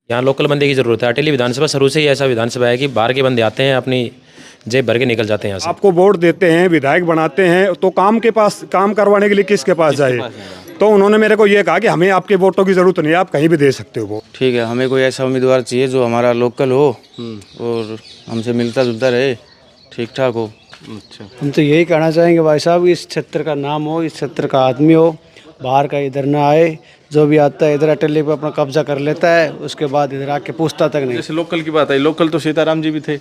यहाँ लोकल बंदे की ज़रूरत है। अटेली विधानसभा शुरू से ही ऐसा विधानसभा है कि बाहर के बंदे आते हैं, अपनी जेब भर के निकल जाते हैं यहाँ से। आपको वोट देते हैं, विधायक बनाते हैं, तो काम करवाने के लिए किसके पास जाए? तो उन्होंने मेरे को ये कहा कि हमें आपके वोटों की ज़रूरत नहीं है, आप कहीं भी दे सकते हो वोट। ठीक है, हमें कोई ऐसा उम्मीदवार चाहिए जो हमारा लोकल हो और हमसे मिलता जुलता रहे, ठीक ठाक हो। अच्छा, हम तो यही कहना चाहेंगे भाई साहब, इस क्षेत्र का नाम हो, इस क्षेत्र का आदमी हो, बाहर का इधर ना आए। जो भी आता है इधर अटेली पे अपना कब्जा कर लेता है, उसके बाद इधर आके पूछता तक नहीं। जैसे लोकल की बात आई, लोकल तो सीताराम जी भी थे।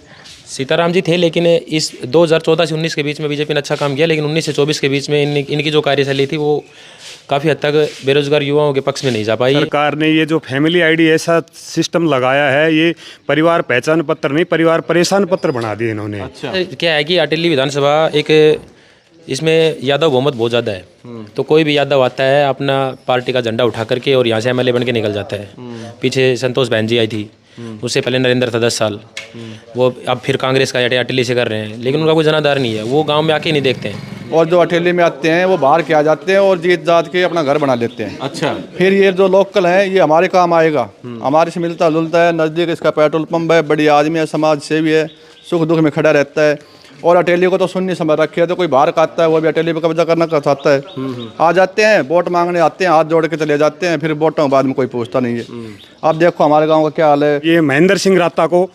सीताराम जी थे, लेकिन इस 2014 से 19 के बीच में बीजेपी ने अच्छा काम किया, लेकिन 19 से 24 के बीच में इनकी जो कार्यशैली थी वो काफ़ी हद तक बेरोजगार युवाओं के पक्ष में नहीं जा पाई। सरकार ने ये जो फैमिली आईडी ऐसा सिस्टम लगाया है, ये परिवार पहचान पत्र नहीं, परिवार परेशान पत्र बना दिए इन्होंने। अच्छा, क्या है कि अटेली विधानसभा एक, इसमें यादव बहुमत बहुत ज़्यादा है, तो कोई भी यादव आता है अपना पार्टी का झंडा उठा करके और यहाँ से एमएलए बन के निकल जाता है। पीछे संतोष बहन जी आई थी, उससे पहले नरेंद्र था 10 साल, वो अब फिर कांग्रेस का अटेली से कर रहे हैं, लेकिन उनका कोई जनाधार नहीं है, वो गांव में आके नहीं देखते हैं। और जो अटेली में आते हैं वो बाहर के आ जाते हैं और जीत जात के अपना घर बना लेते हैं। अच्छा, फिर ये जो लोकल है ये हमारे काम आएगा, हमारे से मिलता जुलता है, नज़दीक इसका पेट्रोल पंप है, बड़ी आदमी है, समाज सेवी है, सुख दुख में खड़ा रहता है। और अटेली को तो शून्य समझ रखे है, तो कोई बाहर का आता है वो भी अटेली पे कब्जा करना चाहता है। आ जाते हैं, वोट मांगने आते हैं, हाथ जोड़ के चले जाते हैं, फिर वोटों के बाद में कोई पूछता नहीं है। आप देखो हमारे गाँव का क्या हाल है। ये महेंद्र सिंह राता को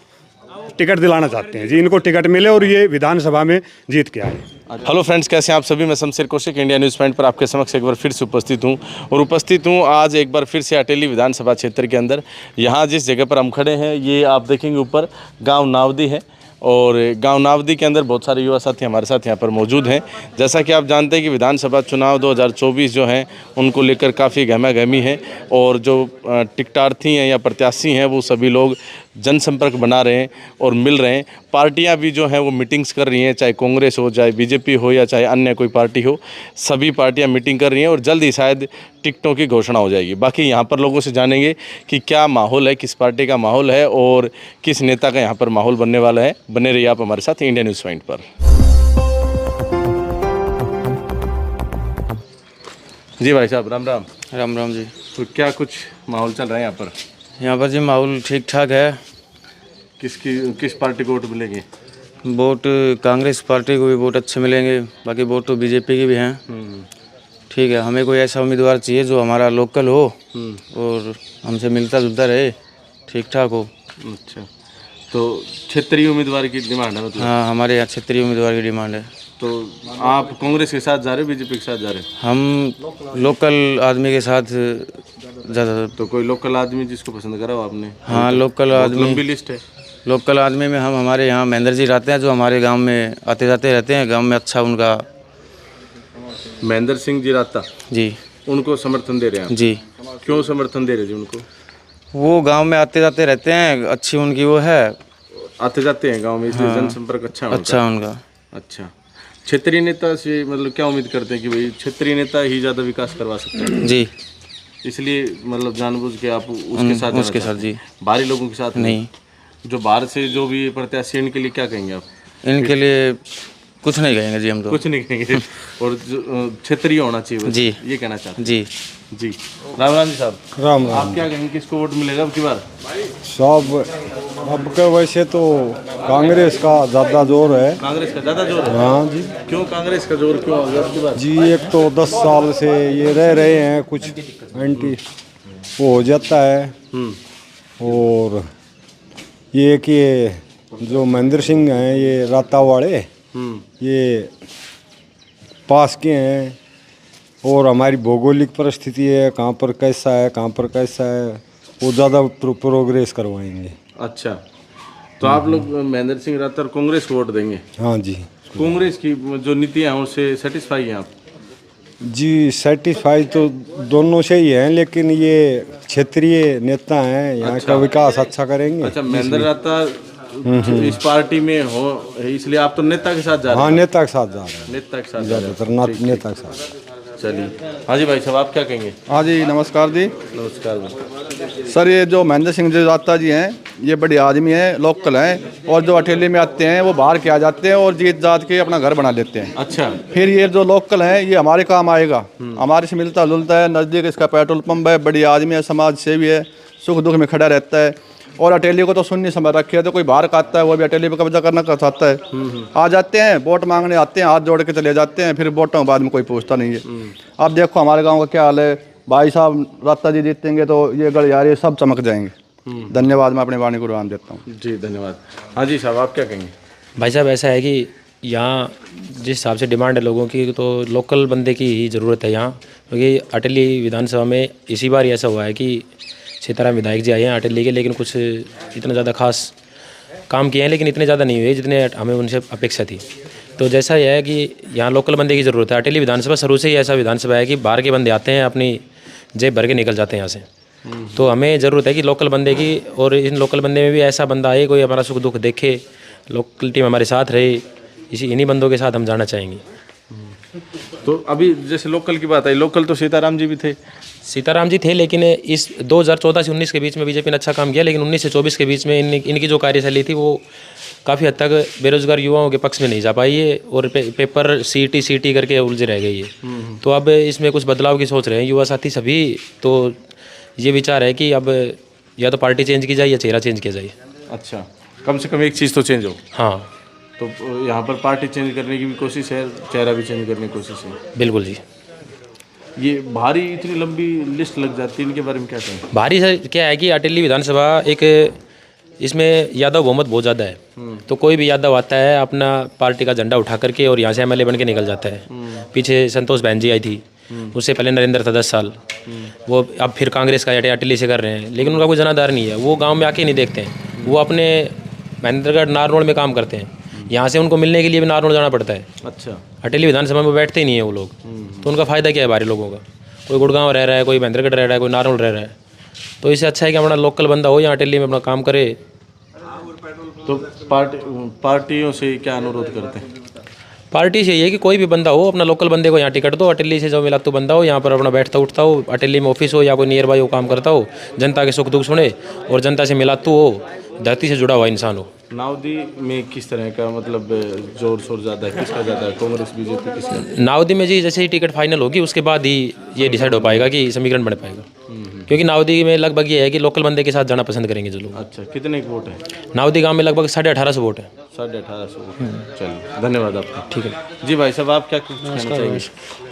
टिकट दिलाना चाहते हैं जी, इनको टिकट मिले और ये विधानसभा में जीत के आए। हेलो फ्रेंड्स, कैसे हैं आप सभी? मैं Shamsher Kaushik India news point पर आपके समक्ष एक बार फिर से उपस्थित हूं और उपस्थित हूं आज एक बार फिर से अटेली विधानसभा क्षेत्र के अंदर। यहां जिस जगह पर हम खड़े हैं ये आप देखेंगे ऊपर गांव नावदी है और गांव नावदी के अंदर बहुत सारे युवा साथी हमारे साथ यहाँ पर मौजूद हैं। जैसा कि आप जानते हैं कि विधानसभा चुनाव 2024 जो हैं उनको लेकर काफ़ी गहमा-गहमी है और जो टिकटार्थी हैं या प्रत्याशी हैं वो सभी लोग जनसंपर्क बना रहे हैं और मिल रहे हैं। पार्टियां भी जो हैं वो मीटिंग्स कर रही हैं, चाहे कांग्रेस हो, चाहे बीजेपी हो या चाहे अन्य कोई पार्टी हो, सभी पार्टियां मीटिंग कर रही हैं और जल्द ही शायद टिकटों की घोषणा हो जाएगी। बाकी यहाँ पर लोगों से जानेंगे कि क्या माहौल है, किस पार्टी का माहौल है और किस नेता का यहाँ पर माहौल बनने वाला है। बने रहिए आप हमारे साथ इंडिया न्यूज़ पॉइंट पर। जी भाई साहब, राम राम। राम राम जी। तो क्या कुछ माहौल चल रहा है यहाँ पर? यहाँ पर जी माहौल ठीक ठाक है। किस पार्टी को वोट मिलेंगे? वोट कांग्रेस पार्टी को भी वोट अच्छे मिलेंगे, बाकी वोट तो बीजेपी के भी हैं। ठीक है, हमें कोई ऐसा उम्मीदवार चाहिए जो हमारा लोकल हो और हमसे मिलता जुलता रहे, ठीक ठाक हो। अच्छा, तो क्षेत्रीय उम्मीदवार की डिमांड है मतलब? हाँ, हमारे यहाँ क्षेत्रीय उम्मीदवार की डिमांड है। तो आप कांग्रेस के साथ जा रहे हो, बीजेपी के साथ जा रहे हो? हम लोकल आदमी के साथ ज़्यादा। तो कोई लोकल आदमी जिसको पसंद करा हो आपने? हाँ, लोकल बहुत आदमी, लंबी लिस्ट है। लोकल आदमी में हम हमारे यहाँ महेंद्र जी रहते हैं जो हमारे गांव में आते जाते रहते हैं। गांव में अच्छा उनका महेंद्र सिंह जी राता जी, उनको समर्थन दे रहे हैं जी। आप? क्यों समर्थन दे रहे जी उनको? वो गांव में आते जाते रहते हैं, अच्छी उनकी वो है, आते जाते हैं गांव में, इसलिए जनसंपर्क अच्छा है अच्छा उनका। अच्छा, क्षेत्रीय नेता से मतलब क्या उम्मीद करते हैं कि भाई क्षेत्रीय नेता ही ज़्यादा विकास करवा सकते हैं? जी, इसलिए मतलब जानबूझ के आप उसके साथ जाना उसके साथ चाहते हैं? जी। बाहरी लोगों के साथ नहीं। जो बाहर से जो भी प्रत्याशी हैं, इनके लिए क्या कहेंगे आप? इनके लिए कुछ नहीं कहेंगे जी हम तो। कुछ नहीं कहेंगे और क्षेत्रीय होना चाहिए बस, जी, ये कहना चाहते जी। हैं जी। राम राम जी साहब। राम आप क्या कहेंगे, किसको वोट मिलेगा अब की बार? सब अब के वैसे तो कांग्रेस का ज़्यादा जोर है। कांग्रेस का ज़्यादा जोर है? हाँ जी। क्यों कांग्रेस का जोर क्यों होगा अब की बार? जी, एक तो 10 साल से ये रह रहे हैं, कुछ एंटी वो हो जाता है। और ये कि जो महेंद्र सिंह हैं ये राता वाले, ये पास के हैं और हमारी भौगोलिक परिस्थिति है, कहाँ पर कैसा है, कहाँ पर कैसा है, वो ज़्यादा प्रोग्रेस करवाएंगे। अच्छा, तो आप लोग महेंद्र सिंह राठौर कांग्रेस को वोट देंगे? हाँ जी। कांग्रेस की जो नीतियाँ हैं उससे सेटिस्फाई हैं आप? जी, सेटिस्फाई तो दोनों से ही हैं, लेकिन ये क्षेत्रीय नेता हैं, यहाँ का विकास अच्छा करेंगे। अच्छा, महेंद्र राठौर इस पार्टी में हो इसलिए आप तो नेता के साथ जा रहे हैं? हाँ, नेता के साथ जा रहे हैं, नेता के साथ जा रहे हैं। ज़्यादातर नेता के साथ। चलिए, हाँ जी भाई साहब, आप क्या कहेंगे? हाँ जी, नमस्कार जी। नमस्कार सर, ये जो महेंद्र सिंह जी राता जी हैं ये बड़े आदमी हैं, लोकल हैं, और जो अटेली में आते हैं वो बाहर के आ जाते हैं और जीत जात के अपना घर बना लेते हैं। अच्छा, फिर ये जो लोकल हैं ये हमारे काम आएगा, हमारे से मिलता जुलता है, नज़दीक इसका पेट्रोल पंप है, बड़ी आदमी है, समाज सेवी है, सुख दुख में खड़ा रहता है। और अटेली को तो सुन्नी समझ रखी है, तो कोई बाहर का आता है वो भी अटेली पे कब्जा करना चाहता है। आ जाते हैं वोट मांगने आते हैं, हाथ जोड़ के चले जाते हैं, फिर वोटों के बाद में कोई पूछता नहीं है। अब देखो हमारे गाँव का क्या हाल है, भाई साहब रास्ता जी जीतेंगे तो ये गलियारे सब चमक जाएंगे। धन्यवाद, मैं अपनी वाणी को विराम देता हूँ। जी धन्यवाद। हाँ जी साहब, आप क्या कहेंगे? भाई साहब ऐसा है कि यहाँ जिस हिसाब से डिमांड है लोगों की, तो लोकल बंदे की ही ज़रूरत है यहाँ, क्योंकि अटेली विधानसभा में इसी बार ऐसा हुआ है कि सीताराम विधायक जी आए हैं अटेली के, लेकिन कुछ इतना ज़्यादा खास काम किए हैं, लेकिन इतने ज़्यादा नहीं हुए जितने हमें उनसे अपेक्षा थी। तो जैसा यह है कि यहाँ लोकल बंदे की ज़रूरत है। अटेली विधानसभा शुरू से ही ऐसा विधानसभा है कि बाहर के बंदे आते हैं, अपनी जेब भर के निकल जाते हैं यहाँ से। तो हमें ज़रूरत है कि लोकल बंदे की, और इन लोकल बंदे में भी ऐसा बंदा आए कोई हमारा सुख दुख देखे, लोकल टीम हमारे साथ रहे, इन्हीं बंदों के साथ हम जाना चाहेंगे। तो अभी जैसे लोकल की बात आई, लोकल तो सीताराम जी भी थे। सीताराम जी थे, लेकिन इस 2014 से 19 के बीच में बीजेपी ने अच्छा काम किया, लेकिन 19 से 24 के बीच में इनकी जो कार्यशैली थी वो काफ़ी हद तक बेरोजगार युवाओं के पक्ष में नहीं जा पाई है, और पेपर सीटी करके उलझे रह गई है। तो अब इसमें कुछ बदलाव की सोच रहे हैं युवा साथी सभी। तो ये विचार है कि अब या तो पार्टी चेंज की जाए या चेहरा चेंज किया जाए। अच्छा, कम से कम एक चीज़ तो चेंज हो। हाँ, तो यहाँ पर पार्टी चेंज करने की भी कोशिश है, चेहरा भी चेंज करने की कोशिश है। बिल्कुल जी। ये भारी इतनी लंबी लिस्ट लग जाती है, इनके बारे में क्या कहें? भारी से क्या है कि अटेली विधानसभा एक, इसमें यादव बहुमत बहुत ज़्यादा है। तो कोई भी यादव आता है अपना पार्टी का झंडा उठा करके और यहाँ से एमएलए बन के निकल जाता है। पीछे संतोष बहन जी आई थी, उससे पहले नरेंद्र था 10 साल, वो अब फिर कांग्रेस का अटेली से कर रहे हैं, लेकिन उनका कोई जनाधार नहीं है। वो गाँव में आके नहीं देखते हैं, वो अपने महेंद्रगढ़ नारनौल में काम करते हैं, यहाँ से उनको मिलने के लिए भी नारनौल जाना पड़ता है। अच्छा, अटेली विधानसभा में बैठते ही नहीं है वो लोग। तो उनका फ़ायदा क्या है बाहरी लोगों का? कोई गुड़गांव रह रहा है, कोई महेंद्रगढ़ रह रहा है, कोई नारनौल रह रहा है। तो इससे अच्छा है कि हमारा लोकल बंदा हो यहाँ अटेली में अपना काम करे। तो पार्टियों से क्या अनुरोध करते हैं? पार्टी से ये है कि कोई भी बंदा हो, अपना लोकल बंदे को यहाँ टिकट दो, अटेली से जो मिलातू बंदा हो यहाँ पर अपना बैठता उठता हो, अटेली में ऑफिस हो या कोई नियर बाई हो काम करता हो, जनता के सुख दुख सुने और जनता से मिलातू हो, धरती से जुड़ा हुआ इंसान हो। नावदी में किस तरह का मतलब जोर शोर ज़्यादा है, किसका ज़्यादा है, कांग्रेस बीजेपी किसका? नावदी में जी जैसे ही टिकट फाइनल होगी उसके बाद ही ये डिसाइड हो पाएगा कि समीकरण बन पाएगा, क्योंकि नावदी में लगभग ये है कि लोकल बंदे के साथ जाना पसंद करेंगे जो लोग। अच्छा, कितने वोट है? नावदी गांव में लगभग 1850 वोट है। 1850 वोट। चलिए, धन्यवाद आपका। ठीक है जी। भाई साहब, आप क्या कुछ कहना चाहेंगे?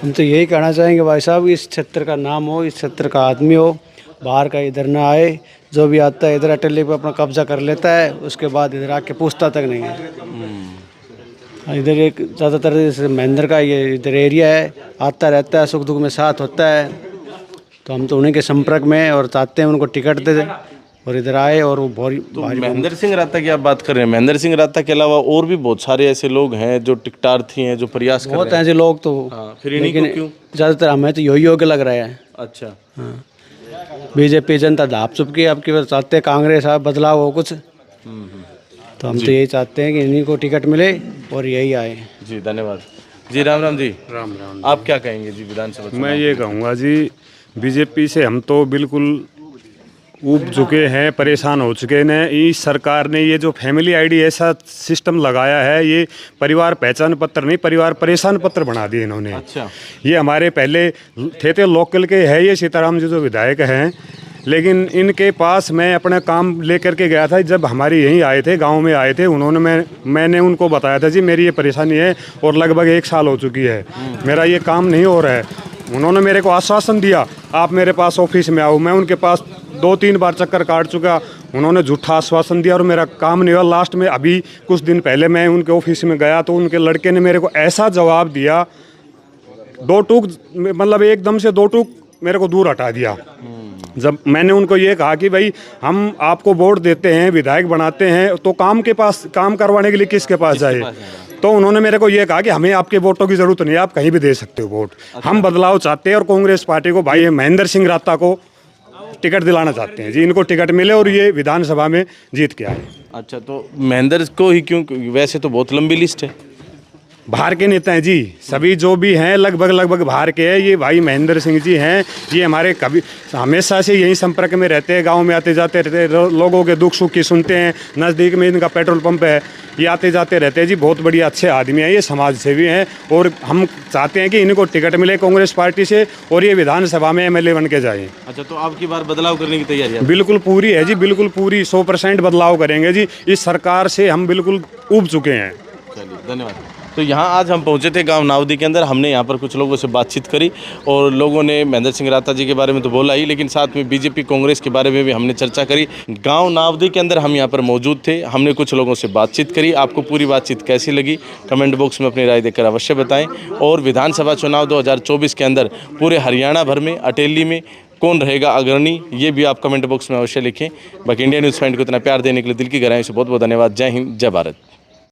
हम तो यही कहना चाहेंगे भाई साहब, इस क्षेत्र का नाम हो, इस क्षेत्र का आदमी हो, बाहर का इधर ना आए। जो भी आता है इधर अटेली पे अपना कब्जा कर लेता है, उसके बाद इधर आके पूछता तक नहीं है। इधर एक ज़्यादातर जैसे महेंद्र का ये इधर एरिया है, आता रहता है, सुख दुख में साथ होता है। तो हम तो उन्हीं के संपर्क में और चाहते हैं उनको टिकट दे और इधर आए। और वो तो महेंद्र सिंह राता की आप बात कर रहे हैं, महेंद्र सिंह राता के अलावा और भी बहुत सारे ऐसे लोग हैं जो टिकटार्थी हैं, जो प्रयास कर रहे हैं। बहुत ऐसे लोग तो, फिर इन्हीं को क्यों? ज़्यादातर हमें तो यही योग्य लग रहा है। अच्छा, हाँ, बीजेपी जनता दाप चुपकी, अब की चाहते हैं कांग्रेस आप बदलाव हो कुछ। तो हम तो यही चाहते हैं कि इन्हीं को टिकट मिले और यही आए जी। धन्यवाद जी। राम राम जी। राम राम। आप क्या कहेंगे जी विधानसभा? मैं ये कहूँगा जी, बीजेपी से हम तो बिल्कुल ऊब चुके हैं, परेशान हो चुके हैं। इस सरकार ने ये जो फैमिली आईडी ऐसा सिस्टम लगाया है, ये परिवार पहचान पत्र नहीं, परिवार परेशान पत्र बना दिए इन्होंने। अच्छा, ये हमारे पहले थे लोकल के है, ये सीताराम जी जो विधायक हैं, लेकिन इनके पास मैं अपना काम लेकर के गया था। जब हमारे यहीं आए थे, गांव में आए थे, उन्होंने मैंने उनको बताया था जी मेरी ये परेशानी है और लगभग 1 साल हो चुकी है, मेरा ये काम नहीं हो रहा है। उन्होंने मेरे को आश्वासन दिया आप मेरे पास ऑफिस में आओ। मैं उनके पास 2-3 बार चक्कर काट चुका, उन्होंने झूठा आश्वासन दिया और मेरा काम नहीं हुआ। लास्ट में अभी कुछ दिन पहले मैं उनके ऑफिस में गया तो उनके लड़के ने मेरे को ऐसा जवाब दिया, 2 टूक मतलब एकदम से 2 टूक मेरे को दूर हटा दिया। जब मैंने उनको ये कहा कि भाई हम आपको वोट देते हैं, विधायक बनाते हैं, तो काम करवाने के लिए किसके पास जाए? तो उन्होंने मेरे को ये कहा कि हमें आपके वोटों की ज़रूरत नहीं है, आप कहीं भी दे सकते हो वोट। हम बदलाव चाहते हैं और कांग्रेस पार्टी को, भाई महेंद्र सिंह राता को टिकट दिलाना चाहते हैं जी। इनको टिकट मिले और ये विधानसभा में जीत के आए। अच्छा, तो महेंद्र को ही क्यों? वैसे तो बहुत लंबी लिस्ट है। बाहर के नेता हैं जी, सभी जो भी हैं लगभग बाहर के हैं। ये भाई महेंद्र सिंह जी हैं, ये हमारे कभी हमेशा से यही संपर्क में रहते हैं, गांव में आते जाते रहते हैं, लोगों के दुख सुख की सुनते हैं। नज़दीक में इनका पेट्रोल पंप है, ये आते जाते रहते हैं जी। बहुत बढ़िया अच्छे आदमी हैं, ये समाज सेवी हैं और हम चाहते हैं कि इनको टिकट मिले कांग्रेस पार्टी से और ये विधानसभा में एमएलए बन के जाएँ। अच्छा, तो अब की बार बदलाव करने की तैयारी है? बिल्कुल पूरी है जी, बिल्कुल पूरी 100% बदलाव करेंगे जी। इस सरकार से हम बिल्कुल ऊब चुके हैं। चलिए, धन्यवाद। तो यहाँ आज हम पहुँचे थे गांव नावदी के अंदर। हमने यहाँ पर कुछ लोगों से बातचीत करी और लोगों ने महेंद्र सिंह राठा जी के बारे में तो बोला ही, लेकिन साथ में बीजेपी कांग्रेस के बारे में भी हमने चर्चा करी। गांव नावदी के अंदर हम यहाँ पर मौजूद थे, हमने कुछ लोगों से बातचीत करी। आपको पूरी बातचीत कैसी लगी कमेंट बॉक्स में अपनी राय देकर अवश्य बताएं। और विधानसभा चुनाव 2024 के अंदर पूरे हरियाणा भर में अटेली में कौन रहेगा अग्रणी, ये भी आप कमेंट बॉक्स में अवश्य लिखें। बाकी इंडिया न्यूज़ पॉइंट को इतना प्यार देने के लिए दिल की गहराई से बहुत बहुत धन्यवाद। जय हिंद, जय भारत।